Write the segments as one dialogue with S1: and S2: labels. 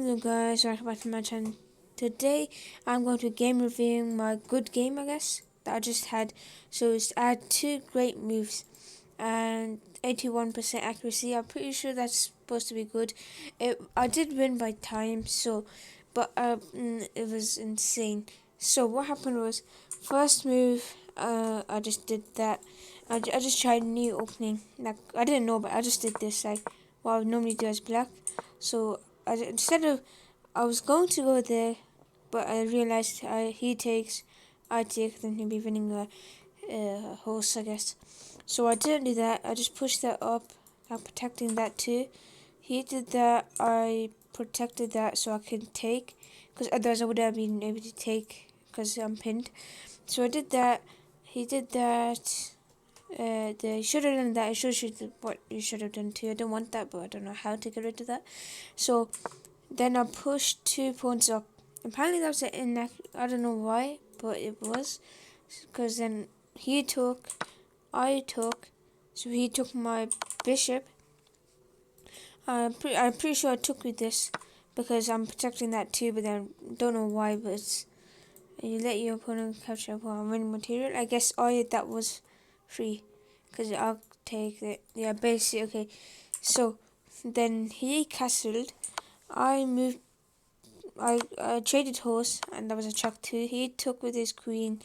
S1: Hello guys, welcome back to my channel. Today I'm going to game reviewing my good game, I guess, that I just had. So I had two great moves and 81% accuracy. I'm pretty sure that's supposed to be good. I did win by time, but it was insane. So what happened was, first move, I just did that. I just tried new opening. Like, I didn't know, but I just did this, like what I would normally do as black. So instead of, I was going to go there, but I realized he takes, I take, then he'll be winning a horse, I guess. So I didn't do that. I just pushed that up. I'm protecting that too. He did that. I protected that so I can take, because otherwise I would have been able to take because I'm pinned. So I did that. He did that. They should have done that. I should what you should have done too. I don't want that, but I don't know how to get rid of that. So then I pushed 2 pawns up. Apparently that was an inaccurate. I don't know why, but it was, because then he took, I took, so he took my bishop. I'm pretty sure I took with this because I'm protecting that too, but then don't know why. But it's, you let your opponent capture upon winning material. I guess that was free, because I'll take it. Yeah, basically, okay. So then he castled. I moved. I traded horse, and that was a check too. He took with his queen.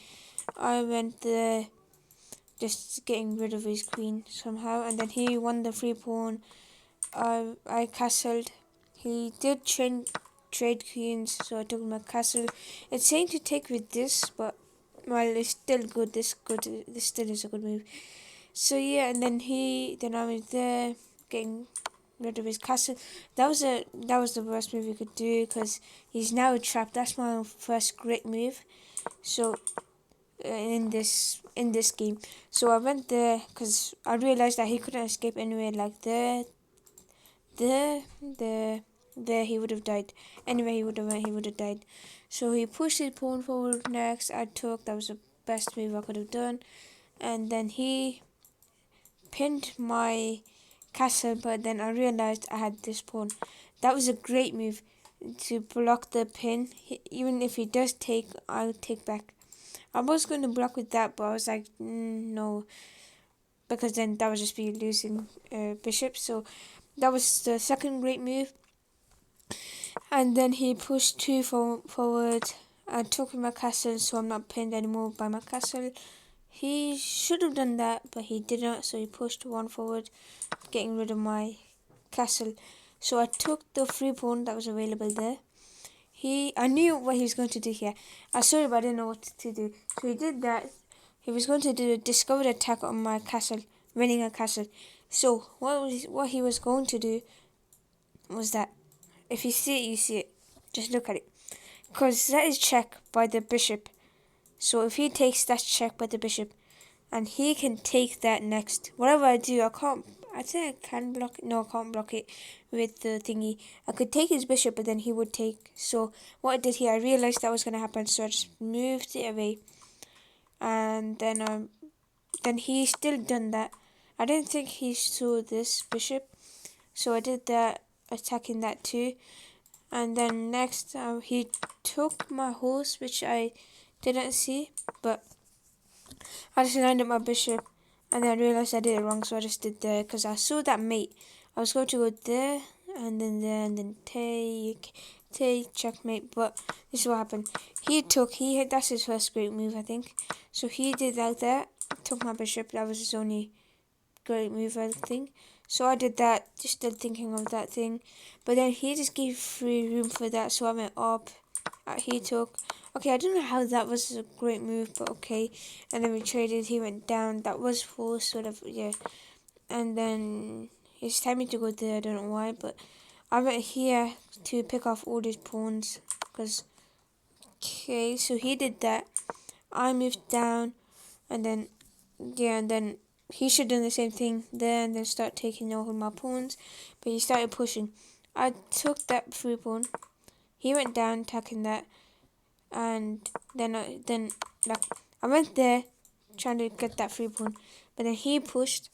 S1: I went there, just getting rid of his queen somehow, and then he won the free pawn. I castled. He did trade queens, so I took my castle. It's saying to take with this, but well, it's still good. This still is a good move. So yeah, and then I was there getting rid of his castle. That was the worst move you could do, because he's now trapped. That's my first great move. So in this game, so I went there because I realized that he couldn't escape anywhere. Like there, there he would have died. Anyway, he would have died. So he pushed his pawn forward next. I took. That was the best move I could have done. And then he pinned my castle, but then I realized I had this pawn. That was a great move to block the pin. Even if he does take, I'll take back. I was going to block with that, but I was like, no, because then that would just be losing bishop. So that was the second great move. And then he pushed 2 forward and took my castle, so I'm not pinned anymore by my castle. He should have done that, but he didn't, so he pushed 1 forward, getting rid of my castle. So I took the free pawn that was available there. I knew what he was going to do here. I saw it, but I didn't know what to do. So he did that. He was going to do a discovered attack on my castle, winning a castle. So what he was going to do was that, if you see it, you see it. Just look at it. Because that is check by the bishop. So if he takes, that's check by the bishop. And he can take that next. Whatever I do, I think I can block it. No, I can't block it with the thingy. I could take his bishop, but then he would take. So what I did here, I realized that was going to happen. So I just moved it away. And then he still done that. I didn't think he saw this bishop. So I did that, attacking that too. And then next, he took my horse, which I didn't see, but I just lined up my bishop, and then I realized I did it wrong, so I just did there, because I saw that mate. I was going to go there, and then take, checkmate, but this is what happened. That's his first great move, I think. So he did that there, took my bishop. That was his only great move, I think. So I did that, just still thinking of that thing. But then he just gave free room for that, so I went up. He took. Okay, I don't know how that was a great move, but okay. And then we traded, he went down. That was full, sort of, yeah. And then he's telling me to go there, I don't know why, but I went here to pick off all his pawns. Okay, so he did that. I moved down, and then, yeah, and then he should have done the same thing there and then start taking all my pawns, but he started pushing. I took that free pawn. He went down, attacking that, and then I went there trying to get that free pawn, but then he pushed.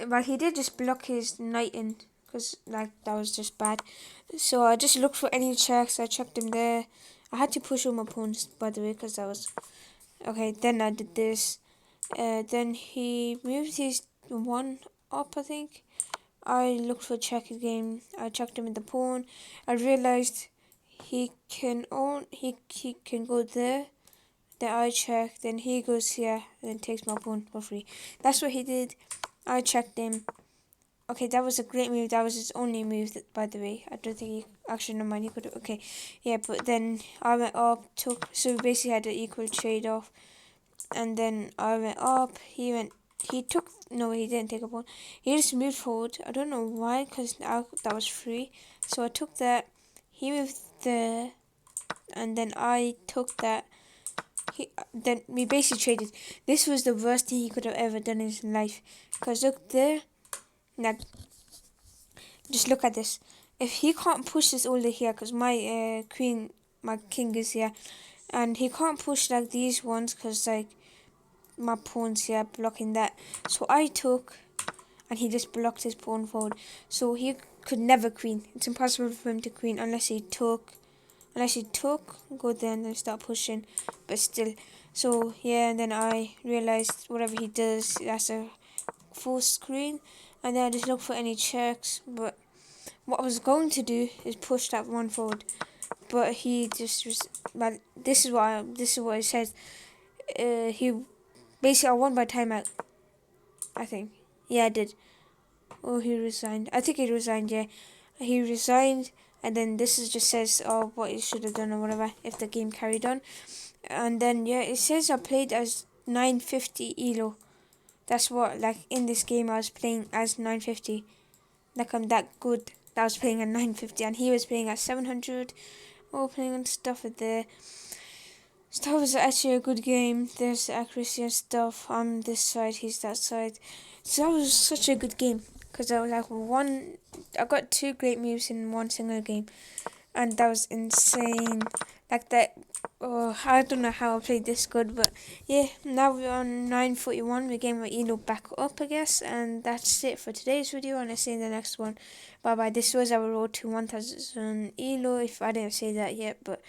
S1: But he did just block his knight in, because like that was just bad. So I just looked for any checks. I checked them there. I had to push all my pawns, by the way, because that was okay. Then I did this. Then he moved his one up, I think. I looked for check again. I checked him in the pawn. I realized he can go there. Then I check. Then he goes here. Then takes my pawn for free. That's what he did. I checked him. Okay, that was a great move. That was his only move, by the way. I don't think he actually, no mind. He could. Okay, yeah. But then I went up. So we basically had an equal trade off. And then I went up. He took. No, he didn't take a pawn. He just moved forward. I don't know why, because that was free. So I took that. He moved there, and then I took that. Then we basically traded. This was the worst thing he could have ever done in his life. Because look there. Now, just look at this. If he can't push this all the way here, because my my king is here, and he can't push like these ones, because like my pawn's here blocking that. So I took, and he just blocked his pawn forward. So he could never queen. It's impossible for him to queen unless he took, go there and then start pushing. But still, so yeah, and then I realized whatever he does, that's a full screen. And then I just look for any checks. But what I was going to do is push that one forward. But he just was. Well, this is what it says. He basically I won by timeout. I think. Yeah, I did. Oh, he resigned. I think he resigned. Yeah, he resigned. And then this is just says what he should have done or whatever if the game carried on. And then yeah, it says I played as 950 elo. That's what, like, in this game I was playing as 950. Like, I'm that good that I was playing at 950, and he was playing at 700. All playing on stuff at there. So that was actually a good game. There's accuracy and stuff. I'm this side, he's that side. So that was such a good game. Because I was like I got 2 great moves in one single game. And that was insane. Like that, I don't know how I played this good, but yeah, now we're on 941. We're getting my elo back up, I guess, and that's it for today's video, and I'll see you in the next one. Bye bye. This was our road to 1000 elo, if I didn't say that yet, but